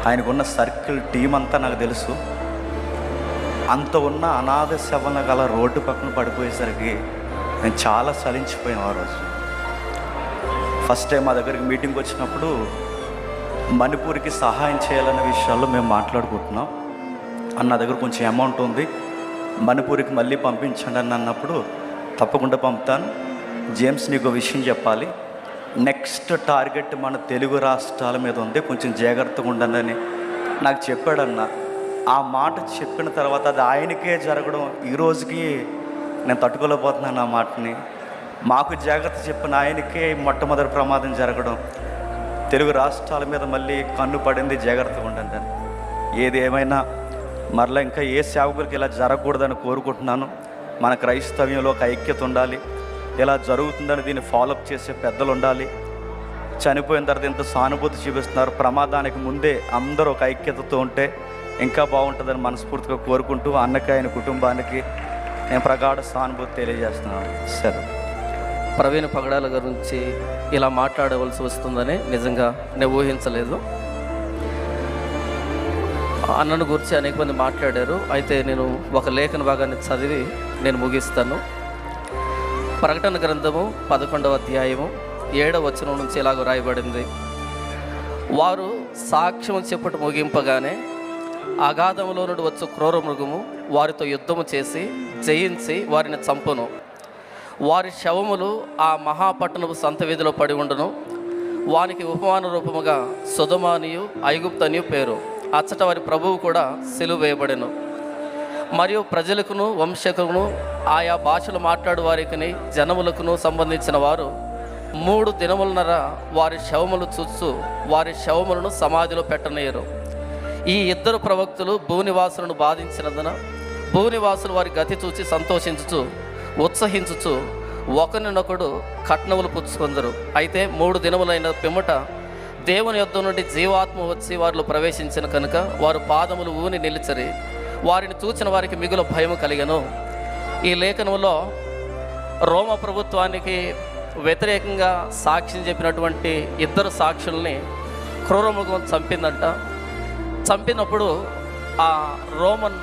ఆయనకున్న సర్కిల్ టీం అంతా నాకు తెలుసు. అంత ఉన్న అనాథ శవన గల రోడ్డు పక్కన పడిపోయేసరికి నేను చాలా చలించిపోయాను. ఆ రోజు ఫస్ట్ టైం మా దగ్గరికి మీటింగ్ వచ్చినప్పుడు మణిపూర్కి సహాయం చేయాలనే విషయాల్లో మేము మాట్లాడుకుంటున్నాం. అన్న దగ్గర కొంచెం అమౌంట్ ఉంది, మణిపూర్కి మళ్ళీ పంపించండి అని అన్నప్పుడు తప్పకుండా పంపుతాను. జేమ్స్, నీకు విషయం చెప్పాలి, నెక్స్ట్ టార్గెట్ మన తెలుగు రాష్ట్రాల మీద ఉంది, కొంచెం జాగ్రత్తగా ఉండండి నాకు చెప్పాడన్న. ఆ మాట చెప్పిన తర్వాత అది ఆయనకే జరగడం, ఈ రోజుకి నేను తట్టుకోలేకపోతున్నాను ఆ మాటని. మాకు జాగ్రత్త చెప్పిన ఆయనకే మొట్టమొదటి ప్రమాదం జరగడం, తెలుగు రాష్ట్రాల మీద మళ్ళీ కన్ను పడింది, జాగ్రత్తగా ఉండండి అని. ఏది ఏమైనా మరలా ఇంకా ఏ సేవకులకి ఇలా జరగకూడదని కోరుకుంటున్నాను. మన క్రైస్తవ్యంలో ఒక ఐక్యత ఉండాలి. ఇలా జరుగుతుందని దీన్ని ఫాలోఅప్ చేసే పెద్దలు ఉండాలి. చనిపోయిన తర్వాత ఎంత సానుభూతి చూపిస్తున్నారు, ప్రమాదానికి ముందే అందరూ ఒక ఐక్యతతో ఉంటే ఇంకా బాగుంటుందని మనస్ఫూర్తిగా కోరుకుంటూ అన్నకి, ఆయన కుటుంబానికి నేను ప్రగాఢ సానుభూతి తెలియజేస్తున్నాను. సరే, ప్రవీణ్ పగడాల గురించి ఇలా మాట్లాడవలసి వస్తుందని నిజంగా నేను ఊహించలేదు. అన్నను గురించి అనేక మంది మాట్లాడారు. అయితే నేను ఒక లేఖన భాగాన్ని చదివి నేను ముగిస్తాను. ప్రకటన గ్రంథము 11వ అధ్యాయము 7వ వచనం నుంచి ఇలాగ రాయబడింది. వారు సాక్ష్యం చెప్పుట ముగింపగానే అగాధములో నుండి వచ్చు క్రూర మృగము వారితో యుద్ధము చేసి జయించి వారిని చంపును. వారి శవములు ఆ మహాపట్టణపు సంత వీధిలో పడి ఉండును. వానికి ఉపమాన రూపముగా సొదొమనియు ఐగుప్తనియు పేరు. అచ్చట వారి ప్రభువు కూడా సిలువ వేయబడెను. మరియు ప్రజలకును వంశకును ఆయా భాషలు మాట్లాడు వారికి జనములకును సంబంధించిన వారు 3 దినములన్నర వారి శవములు చూస్తూ వారి శవములను సమాధిలో పెట్టనీయరు. ఈ 2 ప్రవక్తలు భూనివాసులను బాధించినందున భూనివాసులు వారి గతి చూచి సంతోషించుచు ఉత్సహించుచు ఒకరినొకడు కట్నములు పుచ్చుకొందరు. అయితే 3 దినములైన పిమ్మట దేవుని యొద్ద నుండి జీవాత్మ వచ్చి వారిలో ప్రవేశించిన కనుక వారు పాదములు ఊని నిలిచరి. వారిని చూచిన వారికి మిగులు భయం కలిగను. ఈ లేఖనంలో రోమ ప్రభుత్వానికి వ్యతిరేకంగా సాక్ష్యం చెప్పినటువంటి 2 సాక్షుల్ని క్రూరమృగం చంపిందంట. చంపినప్పుడు ఆ రోమన్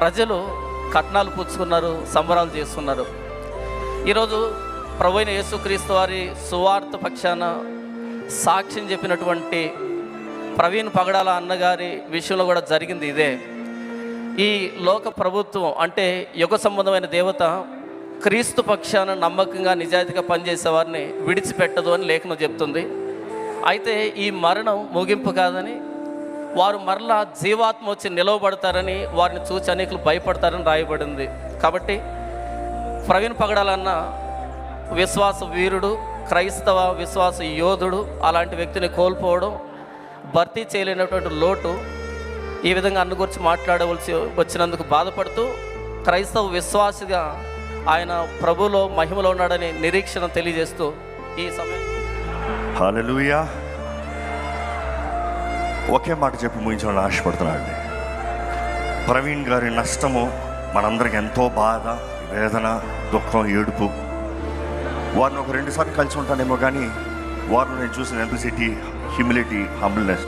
ప్రజలు కట్నాలు పుచ్చుకున్నారు, సంబరాలు చేసుకున్నారు. ఈరోజు ప్రభువైన యేసుక్రీస్తు వారి సువార్త పక్షాన సాక్ష్యం చెప్పినటువంటి ప్రవీణ్ పగడాల అన్నగారి విషయంలో కూడా జరిగింది ఇదే. ఈ లోక ప్రభుత్వం అంటే యుగ సంబంధమైన దేవత క్రీస్తు పక్షాన నమ్మకంగా నిజాయితీగా పనిచేసే వారిని విడిచిపెట్టదు అని లేఖనం చెప్తుంది. అయితే ఈ మరణం ముగింపు కాదని, వారు మరలా జీవాత్మ వచ్చి నిలవబడతారని, వారిని చూసి అనేకులు భయపడతారని రాయబడింది. కాబట్టి ప్రవీణ్ పగడాలన్న విశ్వాస వీరుడు, క్రైస్తవ విశ్వాస యోధుడు. అలాంటి వ్యక్తిని కోల్పోవడం, భర్తీ చేయలేనటువంటి లోటు, ఈ విధంగా అన్న గురించి మాట్లాడవలసి వచ్చినందుకు బాధపడుతూ క్రైస్తవ విశ్వాసిగా ఆయన ప్రభులో మహిమలో ఉన్నాడని నిరీక్షణ తెలియజేస్తూ ఈ సమయం హల్లెలూయా. ఒకే మాట చెప్పి ముగించాలని ఆశపడుతున్నానండి. ప్రవీణ్ గారి నష్టము మనందరికి ఎంతో బాధ, వేదన, దుఃఖం, ఏడుపు. వారిని ఒక 2 సార్లు కలిసి ఉంటానేమో, కానీ వారిని నేను చూసిన ఎంపసిటీ, హ్యూమిలిటీ, హంబుల్నెస్.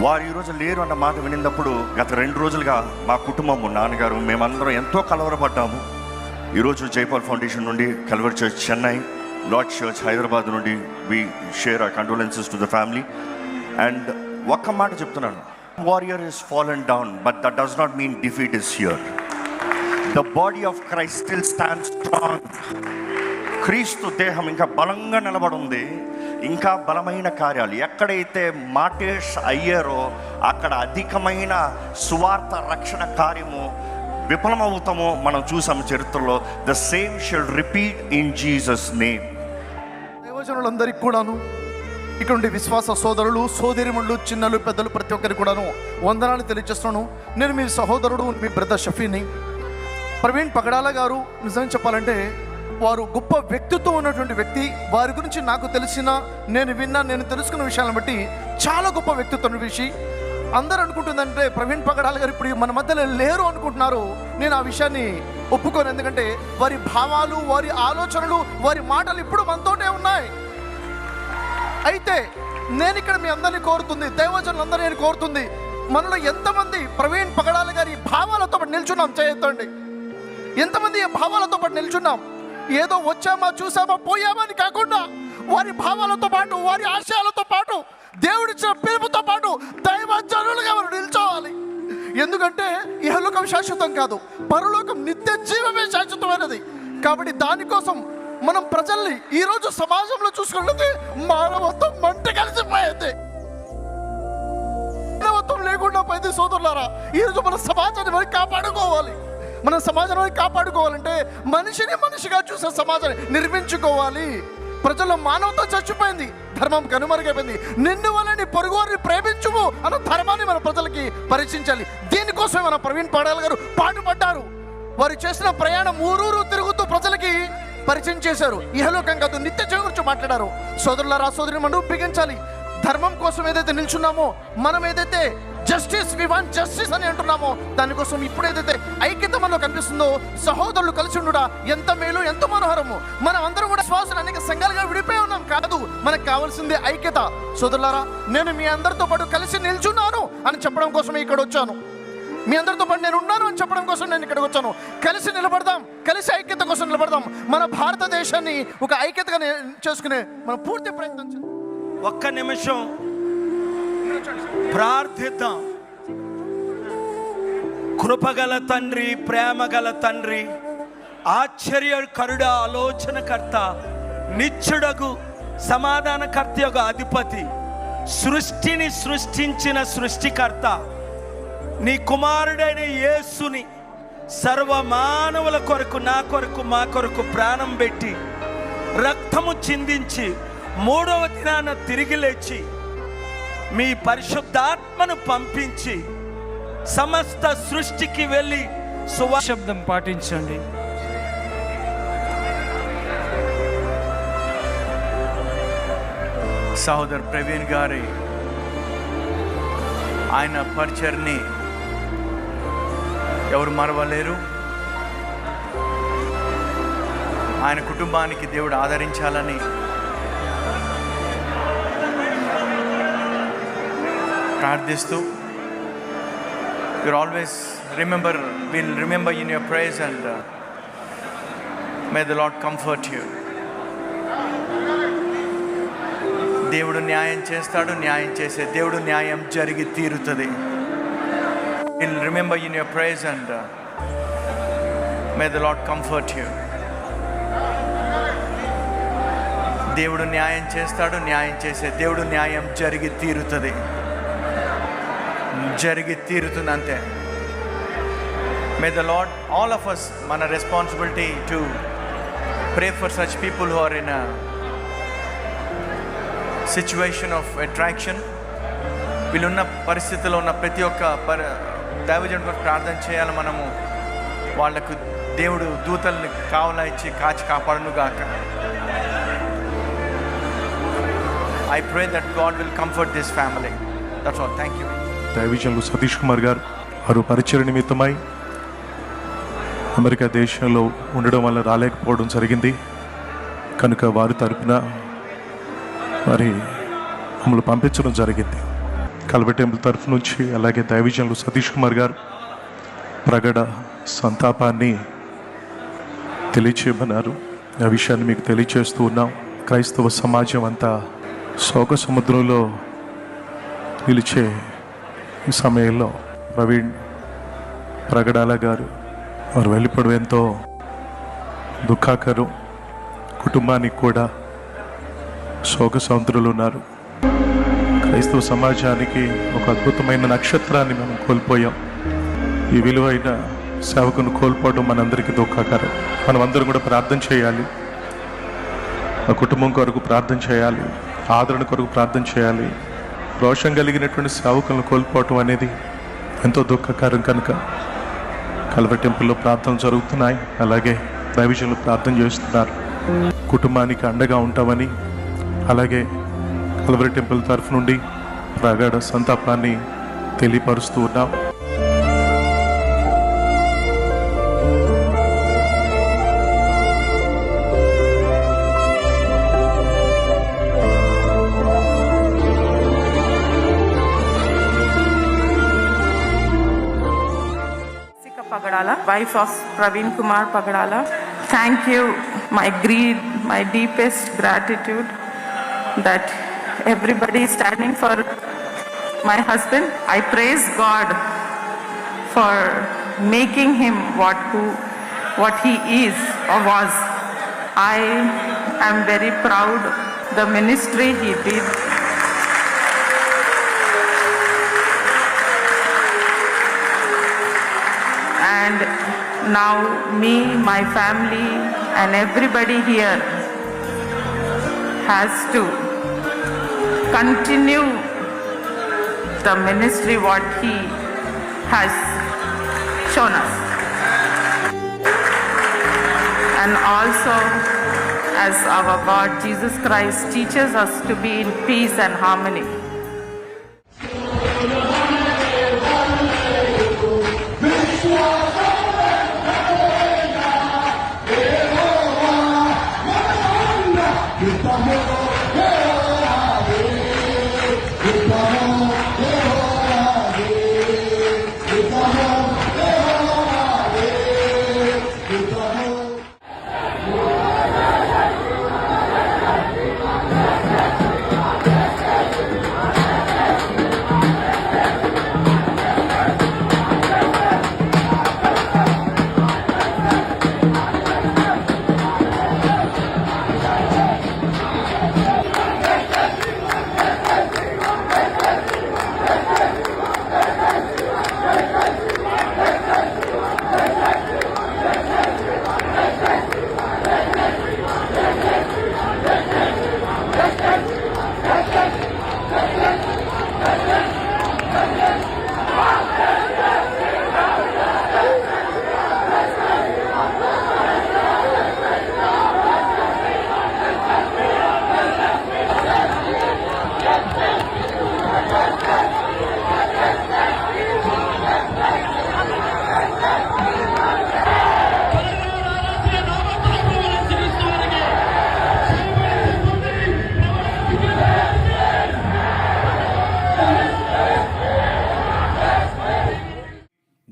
వారు ఈరోజు లేరు అన్న మాట వినినప్పుడు గత 2 రోజులుగా మా కుటుంబము, నాన్నగారు, మేమందరం ఎంతో కలవరపడ్డాము. ఈరోజు జైపాల్ ఫౌండేషన్ నుండి, Calvary church Chennai, Lord church Hyderabad నుండి we share our condolences to the family. And ఒక్క మాట చెప్తున్నాను, Warrior is fallen down, but that does not mean defeat is here. The body of Christ still stands strong. క్రీస్తు దేహం ఇంకా బలంగా నిలబడి ఉంది. ఇంకా బలమైన కార్యాలు ఎక్కడైతే మార్టైర్స్ అయ్యారో అక్కడ అధికమైన సువార్త రక్షణ కార్యము విఫలమవుతామో మనం చూసాము చరిత్రలో. The same should repeat in Jesus name. దైవజనులందరికీ కూడాను, ఇక్కడ ఉండే విశ్వాస సోదరులు, సోదరిమణులు, చిన్నలు, పెద్దలు, ప్రతి ఒక్కరికి కూడాను వందనాలు తెలియజేస్తున్నాను. నేను మీ సహోదరుడు, మీ బ్రదర్ షఫీని. ప్రవీణ్ పగడాల గారు నిజంగా చెప్పాలంటే వారు గొప్ప వ్యక్తిత్వం ఉన్నటువంటి వ్యక్తి. వారి గురించి నాకు తెలిసిన, నేను తెలుసుకున్న విషయాలను బట్టి చాలా గొప్ప వ్యక్తిత్వం విషయం. అందరూ అనుకుంటుందంటే ప్రవీణ్ పగడాల గారు ఇప్పుడు మన మధ్యలో లేరు అనుకుంటున్నారు. నేను ఆ విషయాన్ని ఒప్పుకోను. ఎందుకంటే వారి భావాలు, వారి ఆలోచనలు, వారి మాటలు ఇప్పుడు మనతోనే ఉన్నాయి. అయితే నేను ఇక్కడ మీ అందరినీ కోరుతుంది, దైవజనులందరూ నేను కోరుతుంది, మనలో ఎంతమంది ప్రవీణ్ పగడాల గారి భావాలతో పాటు నిల్చున్నాం? చేయొద్దండి. ఎంతమంది ఈ భావాలతో పాటు నిల్చున్నాం? ఏదో వచ్చామా, చూసామా, పోయామా అని కాకుండా వారి భావాలతో పాటు, వారి ఆశయాలతో పాటు, దేవుడిచ్చిన పిలుపుతో పాటు దైవజనులుగా వారు నిల్చోవాలి. ఎందుకంటే ఇహలోకం శాశ్వతం కాదు, పరలోకం నిత్య జీవమే శాశ్వతమైనది. కాబట్టి దానికోసం మనం ప్రజల్ని ఈరోజు సమాజంలో చూసుకుంటే మానవత్వం మంట కలిసిపోయింది. మానవత్వం లేకుండా పోయింది. సోదరులారా, ఈరోజు మన సమాజాన్ని మనం కాపాడుకోవాలి. మన సమాజాన్ని కాపాడుకోవాలంటే మనిషిని మనిషిగా చూసే సమాజాన్ని నిర్మించుకోవాలి. ప్రజల్లో మానవత్వం చచ్చిపోయింది, ధర్మం కనుమరుగైపోయింది. నిన్ను వలని పొరుగువారిని ప్రేమించుము అన్న ధర్మాన్ని మన ప్రజలకి పరిచయించాలి. దీనికోసమే మన ప్రవీణ్ పగడాల గారు పాటుపడ్డారు. వారు చేసిన ప్రయాణం ఊరూరు తిరుగుతూ ప్రజలకి పరిచయం చేశారు. ఇహలోకం కాదు, నిత్య జీవం గురించి మాట్లాడారు. సోదరులారా, సోదరి మనం బిగించాలి. ధర్మం కోసం ఏదైతే నిల్చున్నామో, మనం ఏదైతే జస్టిస్, వి వాంట్ జస్టిస్ అని అంటున్నామో, దానికోసం ఇప్పుడు ఏదైతే ఐక్యత మనలో కనిపిస్తుందో, సహోదరులు కలిసి ఉండుట ఎంత మేలు, ఎంత మనోహరము. మనం అందరం కూడా శ్వాసలు అనేక సంఘాలుగా విడిపోయి ఉన్నాం కాదు, మనకు కావాల్సిందే ఐక్యత. సోదరులారా, నేను మీ అందరితో పాటు కలిసి నిల్చున్నాను అని చెప్పడం కోసమే ఇక్కడ వచ్చాను. మీ అందరితో పాటు నేను ఉన్నాను అని చెప్పడం కోసం నేను ఇక్కడికి వచ్చాను. కలిసి నిలబడదాం, కలిసి ఐక్యత కోసం నిలబడదాం. మన భారతదేశాన్ని ఒక ఐక్యతగా చేసుకునే మనం పూర్తి ప్రయత్నం చేద్దాం. ఒక్క నిమిషం ప్రార్థిద్దాం. కృపగల తండ్రి, ప్రేమగల తండ్రి, ఆశ్చర్యకరుడ, ఆలోచనకర్త, నిత్యుడగు సమాధానకర్త యొక్క అధిపతి, సృష్టిని సృష్టించిన సృష్టికర్త, నీ కుమారుడైన యేసుని సర్వ మానవుల కొరకు, నా కొరకు, మా కొరకు ప్రాణం పెట్టి రక్తము చిందించి 3వ దినాన తిరిగి లేచి మీ పరిశుద్ధాత్మను పంపించి సమస్త సృష్టికి వెళ్ళి శబ్దం పాటించండి. సహోదర్ ప్రవీణ్ గారి ఆయన పరిచర్ని ఎవరు మరవలేరు. ఆయన కుటుంబానికి దేవుడు ఆదరించాలని ప్రార్థిస్తూ, you'll always we'll remember in your prayers, and may the Lord comfort you. దేవుడు న్యాయం చేస్తాడు, న్యాయం చేసే దేవుడు, న్యాయం జరిగి తీరుతుంది. We'll remember in your prayers, and may the Lord comfort you. దేవుడు న్యాయం చేస్తాడు, న్యాయం చేసే దేవుడు, న్యాయం జరిగి తీరుతుంది. జరిగి తీరుతుంది అంతే. May the Lord, all of us, మన responsibility to pray for such people who are in a situation of attraction. వీళ్ళున్న పరిస్థితిలో ఉన్న ప్రతి ఒక్క దైవజనుడు ప్రార్థన చేయాలి. మనము వాళ్లకు దేవుడు దూతల్ని కావలా ఇచ్చి కాచి కాపాడును గాక. I pray that God will comfort this family. That's all. Thank you. దైవజనులు సతీష్ కుమార్ గారు వారు పరిచయ నిమిత్తమై అమెరికా దేశంలో ఉండడం వల్ల రాలేకపోవడం జరిగింది. కనుక వారి తరపున మరి మమ్మల్ని పంపించడం జరిగింది. కల్వరి టెంపుల్ తరఫు నుంచి. అలాగే దైవజనులు సతీష్ కుమార్ గారు ప్రగడ సంతాపాన్ని తెలియచేయమన్నారు. ఆ విషయాన్ని మీకు తెలియచేస్తూ ఉన్నాం. క్రైస్తవ సమాజం అంతా శోక సముద్రంలో నిలిచే ఈ సమయంలో ప్రవీణ్ ప్రగడాల గారు వారు వెళ్ళిపోవడం ఎంతో దుఃఖాకరం. కుటుంబానికి కూడా శోక సముద్రులు ఉన్నారు. క్రైస్తవ సమాజానికి ఒక అద్భుతమైన నక్షత్రాన్ని మనం కోల్పోయాం. ఈ విలువైన సేవకును కోల్పోవడం మనందరికీ దుఃఖాకరం. మనం అందరం కూడా ప్రార్థన చేయాలి, ఆ కుటుంబం కొరకు ప్రార్థన చేయాలి, ఆదరణ కొరకు ప్రార్థన చేయాలి. రోషం కలిగినటువంటి సేవకులను కోల్పోవటం అనేది ఎంతో దుఃఖకరం. కనుక కల్వరి టెంపుల్లో ప్రార్థనలు జరుగుతున్నాయి, అలాగే దైవజనులు ప్రార్థన చేస్తున్నారు. కుటుంబానికి అండగా ఉంటామని, అలాగే కల్వరి టెంపుల్ తరఫు నుండి ప్రగాఢ సంతాపాన్ని తెలియపరుస్తూ ఉన్నాం. Pagadala, wife of Praveen Kumar Pagadala. Thank you, my deepest gratitude that everybody is standing for my husband. I praise God for making him what he is or was. I am very proud the ministry he did. And now me, my family and everybody here has to continue the ministry what he has shown us. And also as our God Jesus Christ teaches us to be in peace and harmony.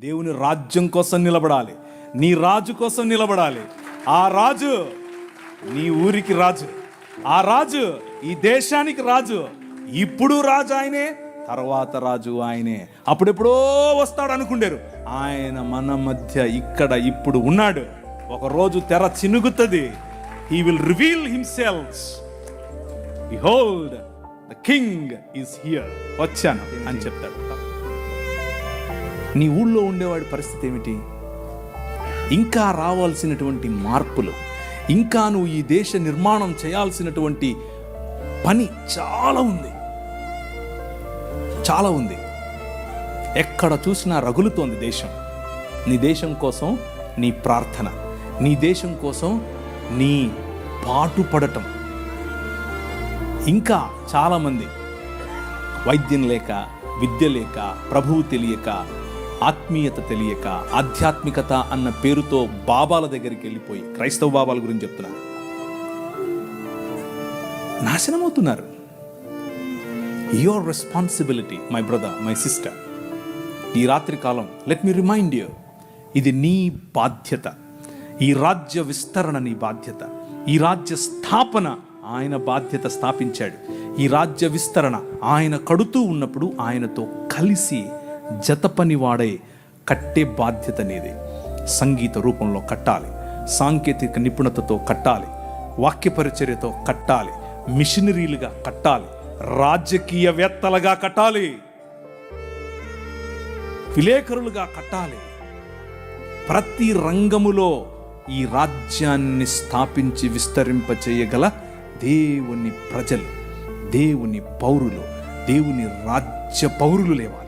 దేవుని రాజ్యం కోసం నిలబడాలి, నీ రాజు కోసం నిలబడాలి. ఆ రాజు నీ ఊరికి రాజు, ఆ రాజు ఈ దేశానికి రాజు. ఇప్పుడు రాజు ఆయనే, తర్వాత రాజు ఆయనే. అప్పుడెప్పుడో వస్తాడు అనుకుంటారు, ఆయన మన మధ్య ఇక్కడ ఇప్పుడు ఉన్నాడు. ఒక రోజు తెర చినుగుతుంది. He will reveal himself. Behold, the king is here. వచ్చాను అని చెప్తాడు. నీ ఊళ్ళో ఉండేవాడి పరిస్థితి ఏమిటి? ఇంకా రావాల్సినటువంటి మార్పులు, ఇంకా నువ్వు ఈ దేశ నిర్మాణం చేయాల్సినటువంటి పని చాలా ఉంది, చాలా ఉంది. ఎక్కడ చూసినా రగులుతోంది దేశం. నీ దేశం కోసం నీ ప్రార్థన, నీ దేశం కోసం నీ పాటుపడటం. ఇంకా చాలామంది వైద్యం లేక, విద్య లేక, ప్రభువు తెలియక, ఆత్మీయత తెలియక, ఆధ్యాత్మికత అన్న పేరుతో బాబాల దగ్గరికి వెళ్ళిపోయి, క్రైస్తవ బాబాల గురించి చెప్తున్నారు, నాశనమవుతున్నారు. Your responsibility my brother, my sister. ఈ రాత్రి కాలం లెట్ మీ రిమైండ్ యూ, ఇది నీ బాధ్యత. ఈ రాజ్య విస్తరణ నీ బాధ్యత. ఈ రాజ్య స్థాపన ఆయన బాధ్యత, స్థాపించాడు. ఈ రాజ్య విస్తరణ ఆయన కడుతూ ఉన్నప్పుడు ఆయనతో కలిసి జతపని వాడై కట్టే బాధ్యత నీది. సంగీత రూపంలో కట్టాలి, సాంకేతిక నిపుణతతో కట్టాలి, వాక్య పరిచర్యతో కట్టాలి, మిషనరీలుగా కట్టాలి, రాజకీయవేత్తలుగా కట్టాలి, విలేకరులుగా కట్టాలి. ప్రతి రంగములో ఈ రాజ్యాన్ని స్థాపించి విస్తరింపచేయగల దేవుని ప్రజలు, దేవుని పౌరులు, దేవుని రాజ్య పౌరులు లేవాలి.